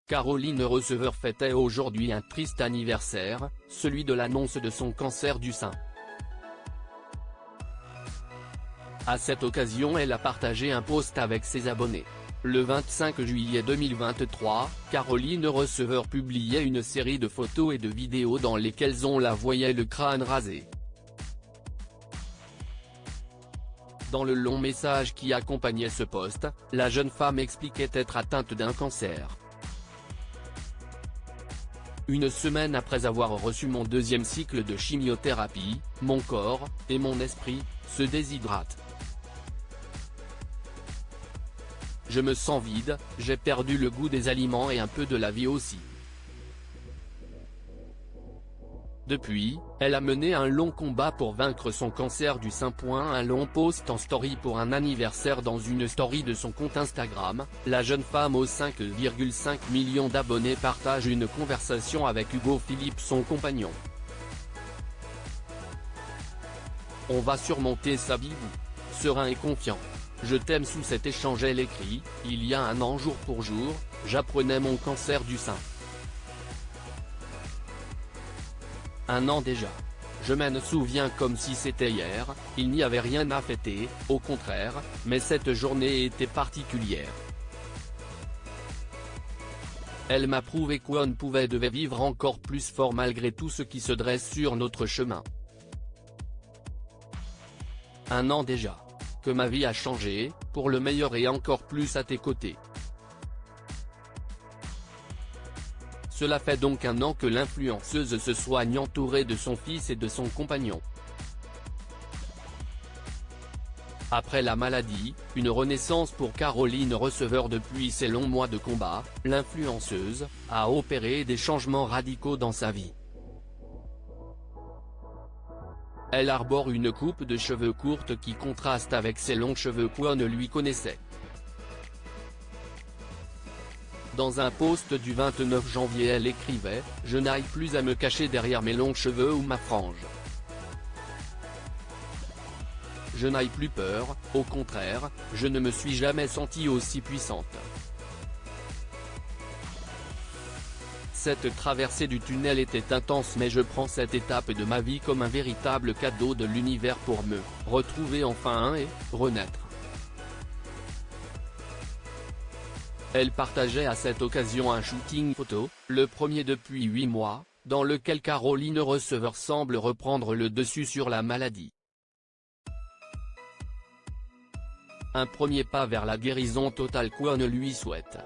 Caroline Receveur fêtait aujourd'hui un triste anniversaire, celui de l'annonce de son cancer du sein. À cette occasion, elle a partagé un post avec ses abonnés. Le 25 juillet 2023, Caroline Receveur publiait une série de photos et de vidéos dans lesquelles on la voyait le crâne rasé. Dans le long message qui accompagnait ce post, la jeune femme expliquait être atteinte d'un cancer. Une semaine après avoir reçu mon deuxième cycle de chimiothérapie, mon corps, et mon esprit, se déshydratent. Je me sens vide, j'ai perdu le goût des aliments et un peu de la vie aussi. Depuis, elle a mené un long combat pour vaincre son cancer du sein. Un long post en story pour un anniversaire. Dans une story de son compte Instagram, la jeune femme aux 5,5 millions d'abonnés partage une conversation avec Hugo Philippe, son compagnon. On va surmonter ça, bibou. Serein et confiant. Je t'aime. Sous cet échange, elle écrit, il y a un an jour pour jour, j'apprenais mon cancer du sein. Un an déjà. Je me souviens comme si c'était hier, il n'y avait rien à fêter, au contraire, mais cette journée était particulière. Elle m'a prouvé qu'on devait vivre encore plus fort malgré tout ce qui se dresse sur notre chemin. Un an déjà. Que ma vie a changé, pour le meilleur et encore plus à tes côtés. Cela fait donc un an que l'influenceuse se soigne entourée de son fils et de son compagnon. Après la maladie, une renaissance pour Caroline Receveur. Depuis ses longs mois de combat, l'influenceuse a opéré des changements radicaux dans sa vie. Elle arbore une coupe de cheveux courte qui contraste avec ses longs cheveux qu'on lui connaissait. Dans un post du 29 janvier, elle écrivait « Je n'aille plus à me cacher derrière mes longs cheveux ou ma frange. Je n'aille plus peur, au contraire, je ne me suis jamais sentie aussi puissante. » Cette traversée du tunnel était intense, mais je prends cette étape de ma vie comme un véritable cadeau de l'univers pour me retrouver enfin et renaître. Elle partageait à cette occasion un shooting photo, le premier depuis 8 mois, dans lequel Caroline Receveur semble reprendre le dessus sur la maladie. Un premier pas vers la guérison totale qu'on lui souhaite.